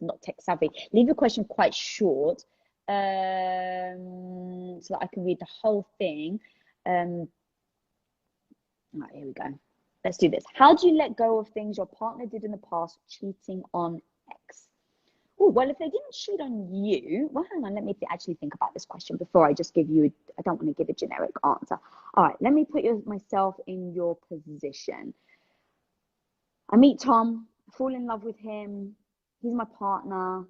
not tech savvy. Leave your question quite short, so that I can read the whole thing. All right, here we go. Let's do this. How do you let go of things your partner did in the past, cheating on X? Oh, well, if they didn't cheat on you, well, hang on, let me actually think about this question before I just give you, I don't want to give a generic answer. All right, let me put myself in your position. I meet Tom, fall in love with him. He's my partner.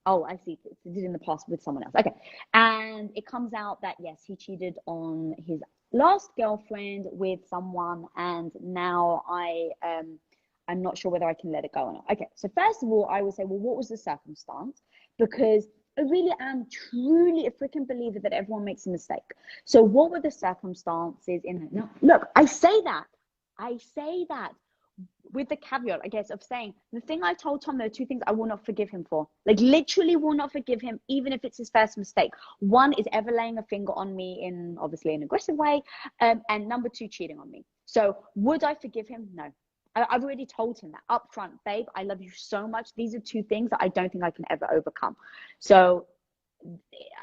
Oh, I see. He did in the past with someone else. Okay. And it comes out that, yes, he cheated on his last girlfriend with someone. And now I'm not sure whether I can let it go or not. Okay. So first of all, I would say, well, what was the circumstance? Because I really am truly a freaking believer that everyone makes a mistake. So what were the circumstances in it? No, look, I say that with the caveat, I guess, of saying the thing I told Tom, there are two things I will not forgive him for. Like, literally will not forgive him, even if it's his first mistake. One is ever laying a finger on me in obviously an aggressive way. And number two, cheating on me. So would I forgive him? No. I've already told him that up front, babe, I love you so much. These are two things that I don't think I can ever overcome. So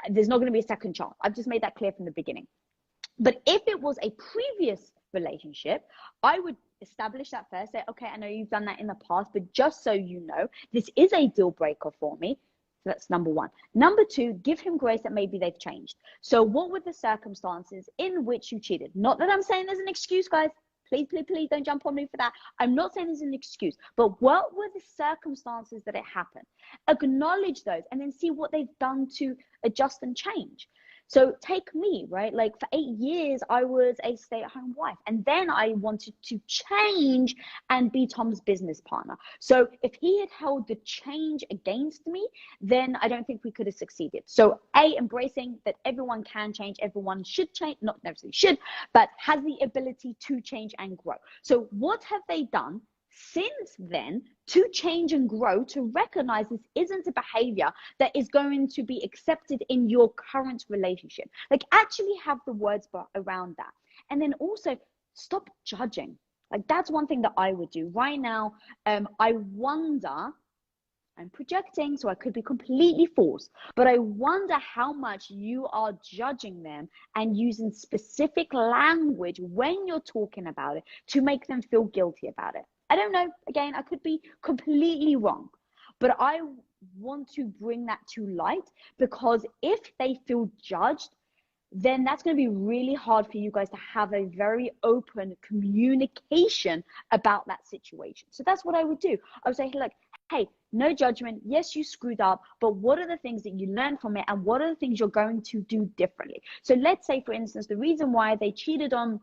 there's not going to be a second chance. I've just made that clear from the beginning. But if it was a previous relationship, I would establish that first, say, okay, I know you've done that in the past, but just so you know, this is a deal breaker for me. So that's number one. Number two, give him grace that maybe they've changed. So what were the circumstances in which you cheated? Not that I'm saying there's an excuse, guys. Please, please, please don't jump on me for that. I'm not saying there's an excuse, but what were the circumstances that it happened? Acknowledge those and then see what they've done to adjust and change. So take me, right? Like for 8 years, I was a stay-at-home wife. And then I wanted to change and be Tom's business partner. So if he had held the change against me, then I don't think we could have succeeded. So embracing that everyone can change, everyone should change, not necessarily should, but has the ability to change and grow. So what have they done since then to change and grow, to recognize this isn't a behavior that is going to be accepted in your current relationship? Like, actually have the words around that. And then also stop judging. Like, that's one thing that I would do right now. I wonder, I'm projecting, so I could be completely false, but I wonder how much you are judging them and using specific language when you're talking about it to make them feel guilty about it. I don't know. Again, I could be completely wrong, but I want to bring that to light, because if they feel judged, then that's going to be really hard for you guys to have a very open communication about that situation. So that's what I would do. I would say, like, hey, no judgment. Yes, you screwed up, but what are the things that you learned from it, and what are the things you're going to do differently? So let's say, for instance, the reason why they cheated on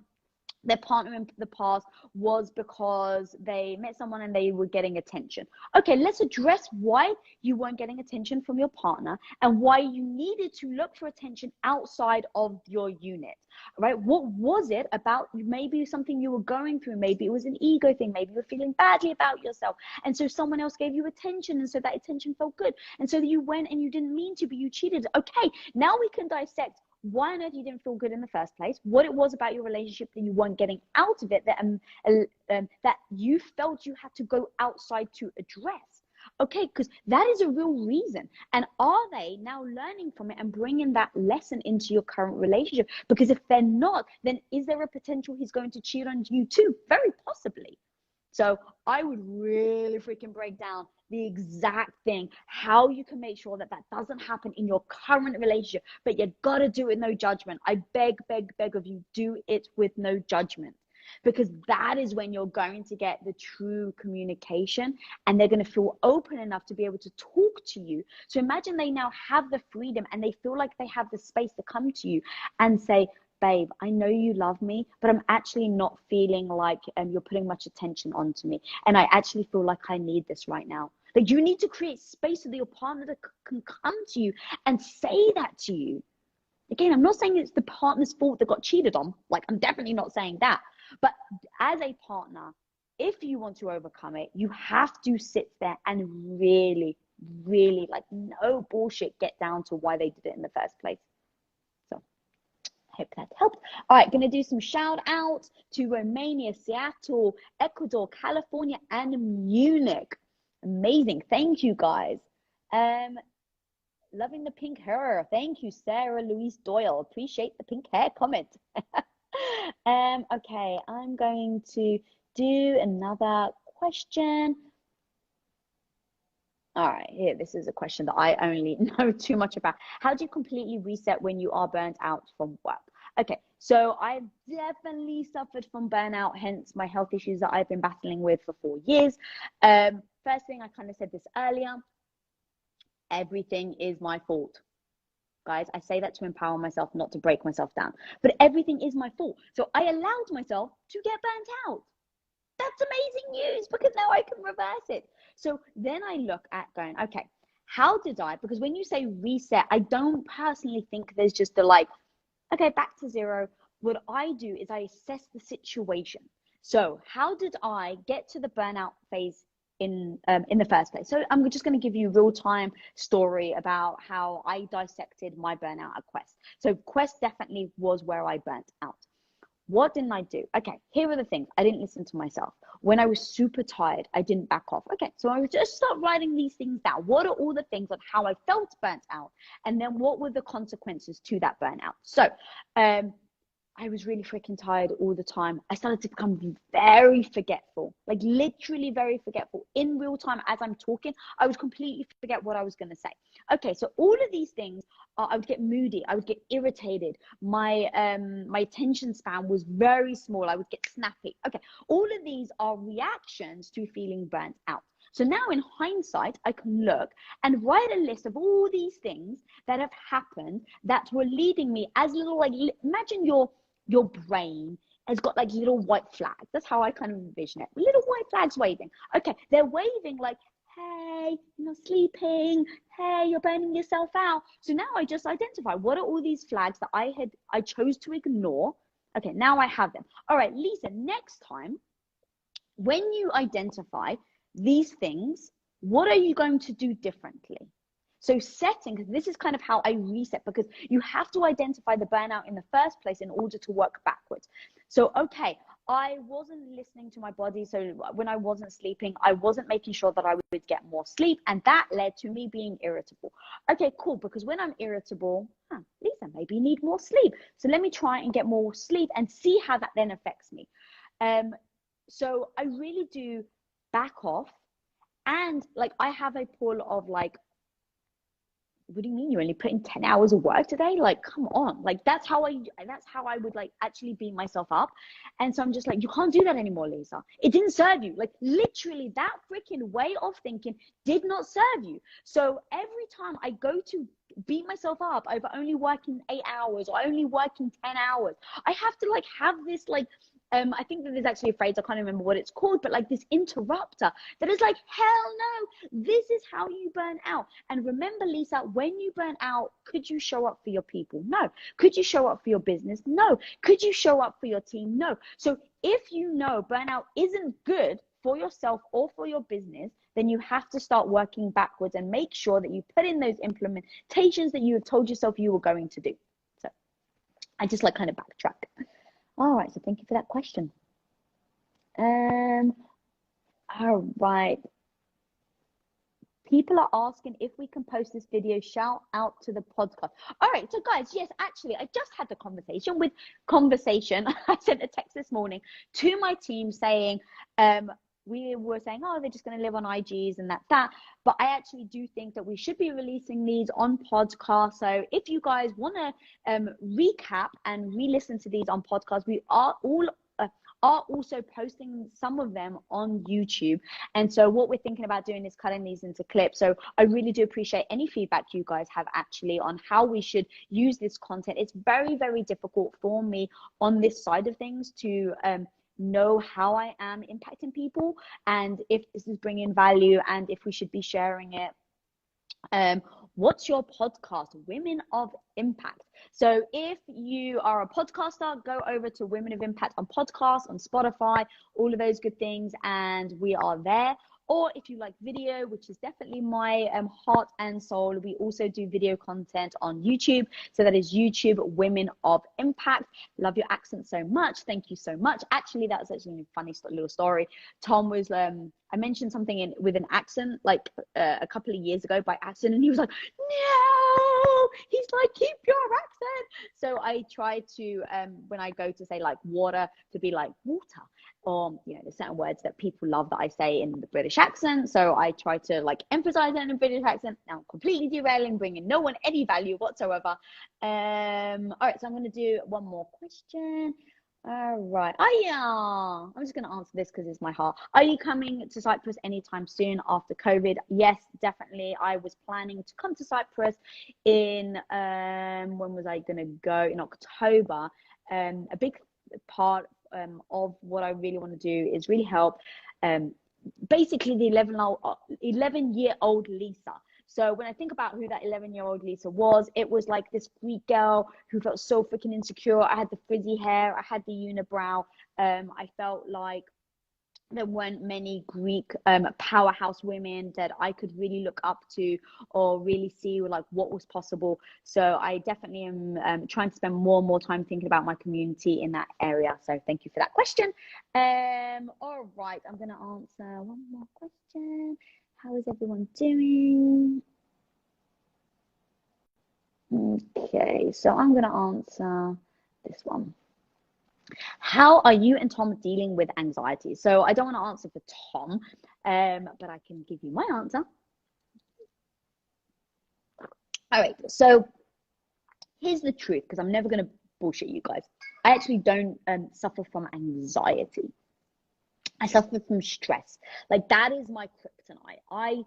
their partner in the past was because they met someone and they were getting attention. Okay, let's address why you weren't getting attention from your partner and why you needed to look for attention outside of your unit, right? What was it about? Maybe something you were going through. Maybe it was an ego thing. Maybe you were feeling badly about yourself. And so someone else gave you attention, and so that attention felt good. And so you went and you didn't mean to, but you cheated. Okay, now we can dissect why on earth you didn't feel good in the first place, what it was about your relationship that you weren't getting out of it, that you felt you had to go outside to address. Okay, because that is a real reason. And are they now learning from it and bringing that lesson into your current relationship? Because if they're not, then is there a potential he's going to cheat on you too? Very possibly. So I would really freaking break down the exact thing, how you can make sure that that doesn't happen in your current relationship, but you got to do it with no judgment. I beg, beg, beg of you, do it with no judgment, because that is when you're going to get the true communication, and they're going to feel open enough to be able to talk to you. So imagine they now have the freedom and they feel like they have the space to come to you and say, babe, I know you love me, but I'm actually not feeling like you're putting much attention onto me. And I actually feel like I need this right now. Like, you need to create space so that your partner can come to you and say that to you. Again, I'm not saying it's the partner's fault that got cheated on. Like, I'm definitely not saying that. But as a partner, if you want to overcome it, you have to sit there and really, really, like, no bullshit, get down to why they did it in the first place. Hope that helped. All right, going to do some shout outs to Romania, Seattle, Ecuador, California, and Munich. Amazing. Thank you, guys. Loving the pink hair. Thank you, Sarah Louise Doyle. Appreciate the pink hair comment. Okay, I'm going to do another question. All right, here, this is a question that I only know too much about. How do you completely reset when you are burnt out from work? Okay, so I've definitely suffered from burnout, hence my health issues that I've been battling with for 4 years. First thing, I kind of said this earlier, everything is my fault. Guys, I say that to empower myself, not to break myself down, but everything is my fault. So I allowed myself to get burnt out. That's amazing news, because now I can reverse it. So then I look at going, okay, how did I, because when you say reset, I don't personally think there's just a like, okay, back to zero. What I do is I assess the situation. So how did I get to the burnout phase in the first place? So I'm just going to give you a real-time story about how I dissected my burnout at Quest. So Quest definitely was where I burnt out. What didn't I do? Okay, here are the things. I didn't listen to myself. When I was super tired, I didn't back off. Okay, so I would just start writing these things down. What are all the things of how I felt burnt out? And then what were the consequences to that burnout? So I was really freaking tired all the time. I started to become very forgetful, like literally very forgetful. In real time, as I'm talking, I would completely forget what I was going to say. Okay, so all of these things, I would get moody. I would get irritated. My attention span was very small. I would get snappy. Okay, all of these are reactions to feeling burnt out. So now in hindsight, I can look and write a list of all these things that have happened that were leading me as little, like, imagine your brain has got like little white flags. That's how I kind of envision it. Little white flags waving. Okay, they're waving like, hey, you're not sleeping. Hey, you're burning yourself out. So now I just identify what are all these flags that I chose to ignore. Okay, now I have them. All right, Lisa, next time, when you identify these things, what are you going to do differently? So setting, because this is kind of how I reset, because you have to identify the burnout in the first place in order to work backwards. So, okay, I wasn't listening to my body. So when I wasn't sleeping, I wasn't making sure that I would get more sleep. And that led to me being irritable. Okay, cool. Because when I'm irritable, Lisa, maybe you need more sleep. So let me try and get more sleep and see how that then affects me. So I really do back off. And like, I have a pull of like, what do you mean you only put in 10 hours of work today? Like, come on. Like, that's how I would like actually beat myself up. And so I'm just like, you can't do that anymore, Lisa. It didn't serve you. Like, literally that freaking way of thinking did not serve you. So every time I go to beat myself up over only working 8 hours or only working 10 hours, I have to like have this like, I think that there's actually a phrase, I can't remember what it's called, but like this interrupter that is like, hell no, this is how you burn out. And remember, Lisa, when you burn out, could you show up for your people? No. Could you show up for your business? No. Could you show up for your team? No. So if you know burnout isn't good for yourself or for your business, then you have to start working backwards and make sure that you put in those implementations that you have told yourself you were going to do. So I just like kind of backtrack. All right, so thank you for that question. All right. People are asking if we can post this video, shout out to the podcast. All right, so guys, yes, actually, I just had the conversation. I sent a text this morning to my team saying, we were saying, oh, they're just going to live on IGs and that's that. But I actually do think that we should be releasing these on podcast. So if you guys want to recap and re-listen to these on podcast, we are also posting some of them on YouTube. And so what we're thinking about doing is cutting these into clips. So I really do appreciate any feedback you guys have actually on how we should use this content. It's very, very difficult for me on this side of things to know how I am impacting people and if this is bringing value and if we should be sharing it. What's your podcast? Women of Impact. So if you are a podcaster, go over to Women of Impact on podcast, on Spotify, all of those good things, and we are there. Or if you like video, which is definitely my heart and soul, we also do video content on YouTube. So that is YouTube Women of Impact. Love your accent so much. Thank you so much. Actually, that was actually a funny little story. Tom was, I mentioned something with an accent like a couple of years ago by accident, and he was like, no, he's like, keep your accent. So I try to, when I go to say like water, to be like water, or, you know, there's certain words that people love that I say in the British accent. So I try to like emphasize it in a British accent. Now I'm completely derailing, bringing no one any value whatsoever. All right, so I'm going to do one more question. All right. Oh, yeah. I'm just going to answer this because it's my heart. Are you coming to Cyprus anytime soon after COVID? Yes, definitely. I was planning to come to Cyprus in, when was I going to go? In October. A big part of what I really want to do is really help basically the 11-year-old Lisa. So when I think about who that 11-year-old Lisa was, it was like this Greek girl who felt so freaking insecure. I had the frizzy hair, I had the unibrow. I felt like there weren't many Greek powerhouse women that I could really look up to or really see like what was possible. So I definitely am trying to spend more and more time thinking about my community in that area. So thank you for that question. All right, I'm going to answer one more question. How is everyone doing? Okay, so I'm going to answer this one. How are you and Tom dealing with anxiety? So I don't want to answer for Tom, but I can give you my answer. All right, so here's the truth, because I'm never going to bullshit you guys. I actually don't suffer from anxiety. I suffer from stress. Like, that is my kryptonite. I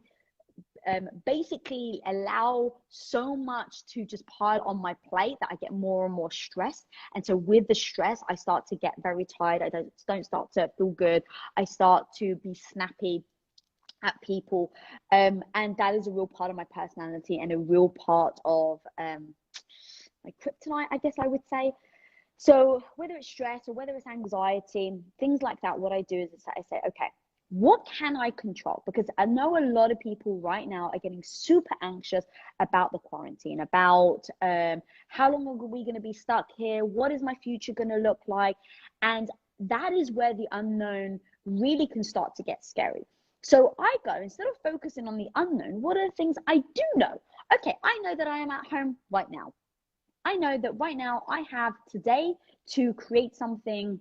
basically allow so much to just pile on my plate that I get more and more stressed. And so with the stress, I start to get very tired. I don't start to feel good. I start to be snappy at people. And that is a real part of my personality and a real part of my kryptonite, I guess I would say. So whether it's stress or whether it's anxiety, things like that, what I do is I say, okay, what can I control? Because I know a lot of people right now are getting super anxious about the quarantine, about how long are we going to be stuck here? What is my future going to look like? And that is where the unknown really can start to get scary. So I go, instead of focusing on the unknown, what are the things I do know? Okay, I know that I am at home right now. I know that right now I have today to create something,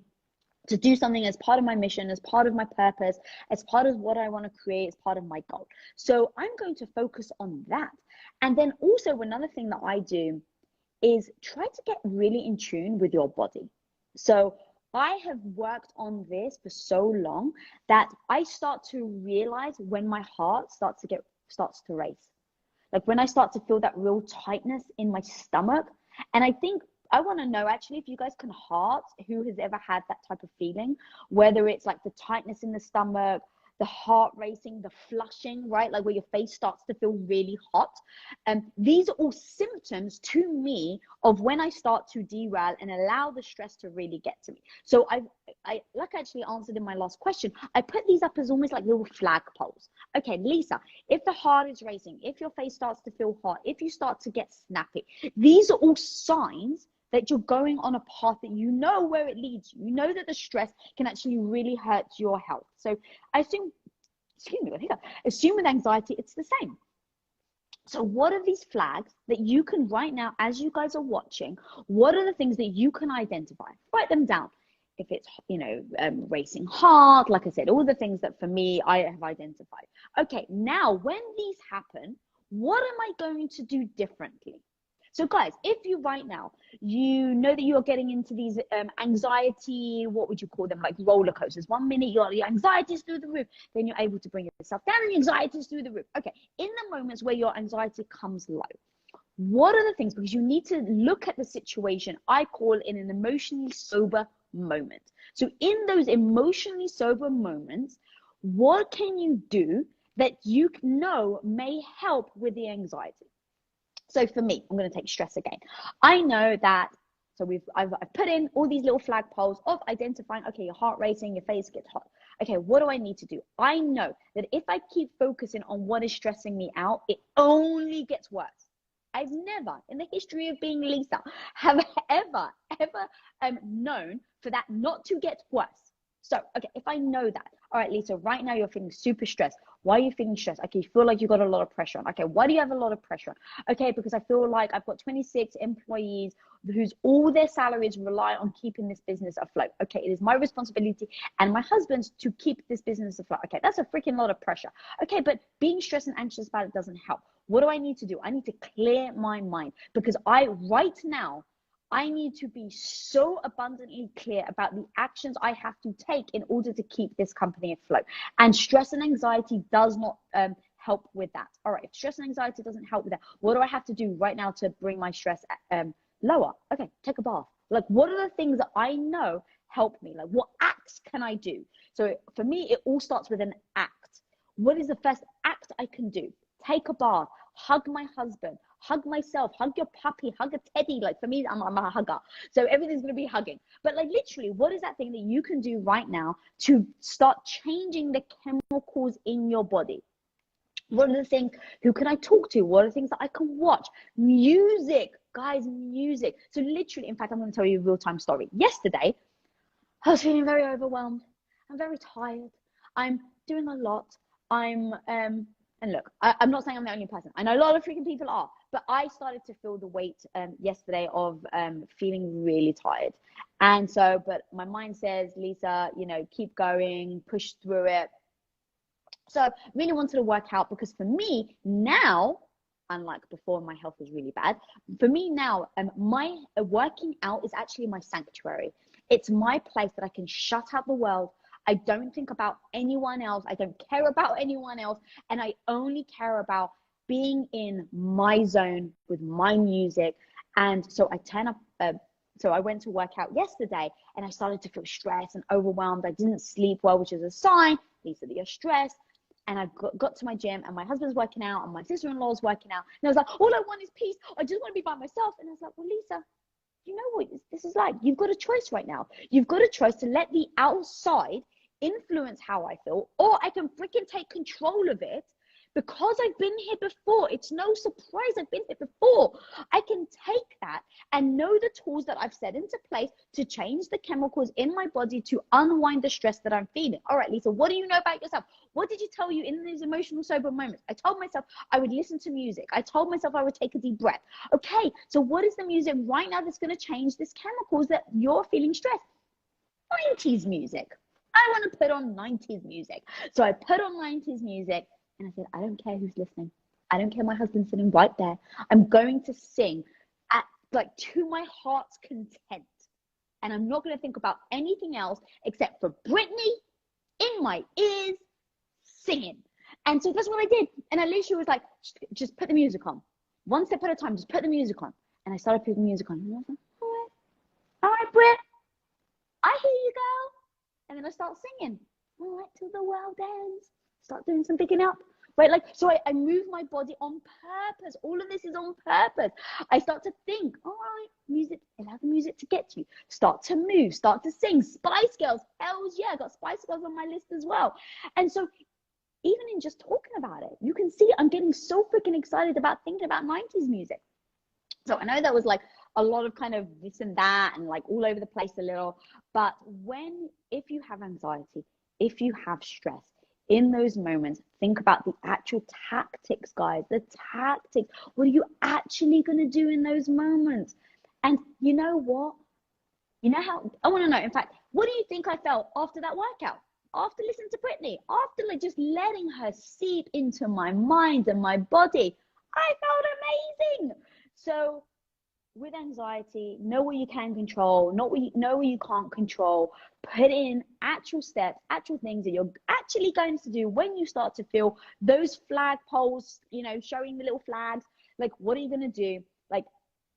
to do something as part of my mission, as part of my purpose, as part of what I want to create, as part of my goal. So I'm going to focus on that. And then also another thing that I do is try to get really in tune with your body. So I have worked on this for so long that I start to realize when my heart starts to race. Like when I start to feel that real tightness in my stomach. And I think I want to know actually if you guys can heart who has ever had that type of feeling, whether it's like the tightness in the stomach, the heart racing, the flushing, right? Like where your face starts to feel really hot. And these are all symptoms to me of when I start to derail and allow the stress to really get to me. So I like I actually answered in my last question, I put these up as almost like little flagpoles. Okay, Lisa, if the heart is racing, if your face starts to feel hot, if you start to get snappy, these are all signs that you're going on a path that you know where it leads you. You know that the stress can actually really hurt your health. So I assume, assume with anxiety, it's the same. So what are these flags that you can right now, as you guys are watching, what are the things that you can identify? Write them down. If it's, racing heart, like I said, all the things that for me, I have identified. Okay, now when these happen, what am I going to do differently? So guys, if you right now, you know that you're getting into these anxiety, what would you call them, like roller coasters. 1 minute your anxiety is through the roof, then you're able to bring yourself down and your anxiety is through the roof. Okay, in the moments where your anxiety comes low, what are the things, because you need to look at the situation, I call in an emotionally sober moment. So in those emotionally sober moments, what can you do that you know may help with the anxiety? So for me, I'm going to take stress again. I know that, so I've put in all these little flagpoles of identifying, okay, your heart racing, your face gets hot. Okay, what do I need to do? I know that if I keep focusing on what is stressing me out, it only gets worse. I've never, in the history of being Lisa, have ever known for that not to get worse. So, okay, if I know that, all right, Lisa, right now you're feeling super stressed. Why are you feeling stressed? Okay, you feel like you got a lot of pressure on. Okay, why do you have a lot of pressure on? Okay, because I feel like I've got 26 employees whose all their salaries rely on keeping this business afloat. Okay, it is my responsibility and my husband's to keep this business afloat. Okay, that's a freaking lot of pressure. Okay, but being stressed and anxious about it doesn't help. What do I need to do? I need to clear my mind, because right now, I need to be so abundantly clear about the actions I have to take in order to keep this company afloat. And stress and anxiety does not help with that. All right, if stress and anxiety doesn't help with that, what do I have to do right now to bring my stress lower? Okay, take a bath. Like, what are the things that I know help me? Like, what acts can I do? So for me, it all starts with an act. What is the first act I can do? Take a bath, hug my husband, hug myself, hug your puppy, hug a teddy. Like, for me, I'm a hugger, so everything's going to be hugging. But like, literally, what is that thing that you can do right now to start changing the chemicals in your body? What are the things? Who can I talk to? What are the things that I can watch? Music, guys, music. So literally, in fact, I'm going to tell you a real-time story. Yesterday, I was feeling very overwhelmed. I'm very tired. I'm doing a lot. And look, I'm not saying I'm the only person. I know a lot of freaking people are, but I started to feel the weight yesterday of feeling really tired. And so, but my mind says, Lisa, you know, keep going, push through it. So I really wanted to work out, because for me now, unlike before, my health was really bad. For me now, my working out is actually my sanctuary. It's my place that I can shut out the world. I don't think about anyone else. I don't care about anyone else. And I only care about being in my zone with my music. And so I turn up. So I went to work out yesterday, and I started to feel stressed and overwhelmed. I didn't sleep well, which is a sign, Lisa, that you're stressed. And I got to my gym, and my husband's working out, and my sister-in-law's working out. And I was like, all I want is peace. I just want to be by myself. And I was like, well, Lisa, you know what this is like? You've got a choice right now. You've got a choice to let the outside influence how I feel, or I can freaking take control of it. Because I've been here before, it's no surprise I've been here before. I can take that and know the tools that I've set into place to change the chemicals in my body to unwind the stress that I'm feeling. All right, Lisa, what do you know about yourself? What did you tell you in these emotional sober moments? I told myself I would listen to music. I told myself I would take a deep breath. Okay, so what is the music right now that's going to change this chemicals that you're feeling stressed? 90s music. I want to put on 90s music. So I put on 90s music. And I said, I don't care who's listening. I don't care, my husband's sitting right there. I'm going to sing to my heart's content. And I'm not going to think about anything else except for Britney in my ears singing. And so that's what I did. And I literally was like, just put the music on. One step at a time, just put the music on. And I started putting the music on. And I was like, all right, Brit, I hear you, girl. And then I start singing. All right, till the world ends. Start doing some picking up, right? Like, so I move my body on purpose. All of this is on purpose. I start to think, all right, music, allow the music to get to you. Start to move, start to sing. Spice Girls, hells yeah, I got Spice Girls on my list as well. And so even in just talking about it, you can see I'm getting so freaking excited about thinking about 90s music. So I know that was like a lot of kind of this and that and like all over the place a little, but if you have anxiety, if you have stress, in those moments, think about the actual tactics, guys, the tactics. What are you actually going to do in those moments? And you know what? You know how, I want to know, in fact, what do you think I felt after that workout? After listening to Britney, after like just letting her seep into my mind and my body, I felt amazing. So with anxiety, know what you can control, know what you can't control. Put in actual steps, actual things that you're actually going to do when you start to feel those flag poles, you know, showing the little flags. Like, what are you going to do? Like,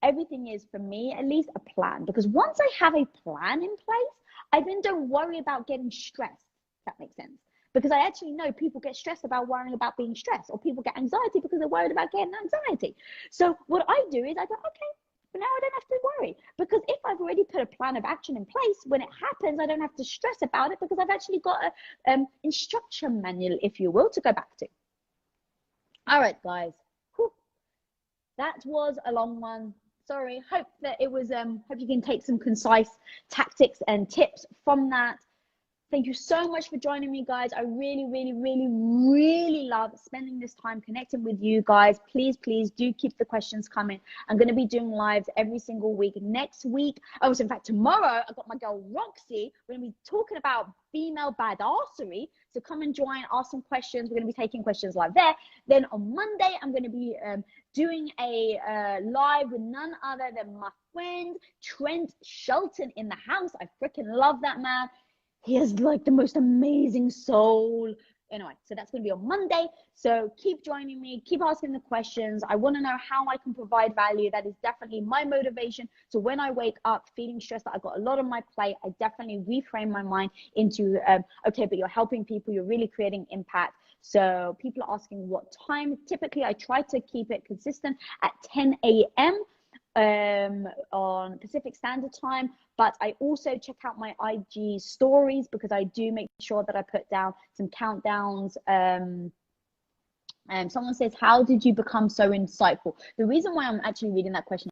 everything is, for me at least, a plan. Because once I have a plan in place, I then don't worry about getting stressed, if that makes sense. Because I actually know people get stressed about worrying about being stressed, or people get anxiety because they're worried about getting anxiety. So what I do is I go, okay, but now I don't have to worry, because if I've already put a plan of action in place, when it happens, I don't have to stress about it because I've actually got a instruction manual, if you will, to go back to. All right, guys. Whew. That was a long one. Sorry. Hope that it was, hope you can take some concise tactics and tips from that. Thank you so much for joining me, guys. I really, really, really, really love spending this time connecting with you guys. Please, please do keep the questions coming. I'm going to be doing lives every single week. Next week, oh, so in fact, tomorrow, I've got my girl Roxy. We're going to be talking about female badassery. So come and join, ask some questions. We're going to be taking questions live there. Then on Monday, I'm going to be doing a live with none other than my friend Trent Shelton in the house. I freaking love that man. He has like the most amazing soul. Anyway, so that's going to be on Monday. So keep joining me, keep asking the questions. I want to know how I can provide value. That is definitely my motivation. So when I wake up feeling stressed that I've got a lot on my plate, I definitely reframe my mind into, okay, but you're helping people, you're really creating impact. So people are asking what time. Typically, I try to keep it consistent at 10 a.m. On Pacific Standard Time, but I also check out my IG stories because I do make sure that I put down some countdowns. Someone says, how did you become so insightful? The reason why I'm actually reading that question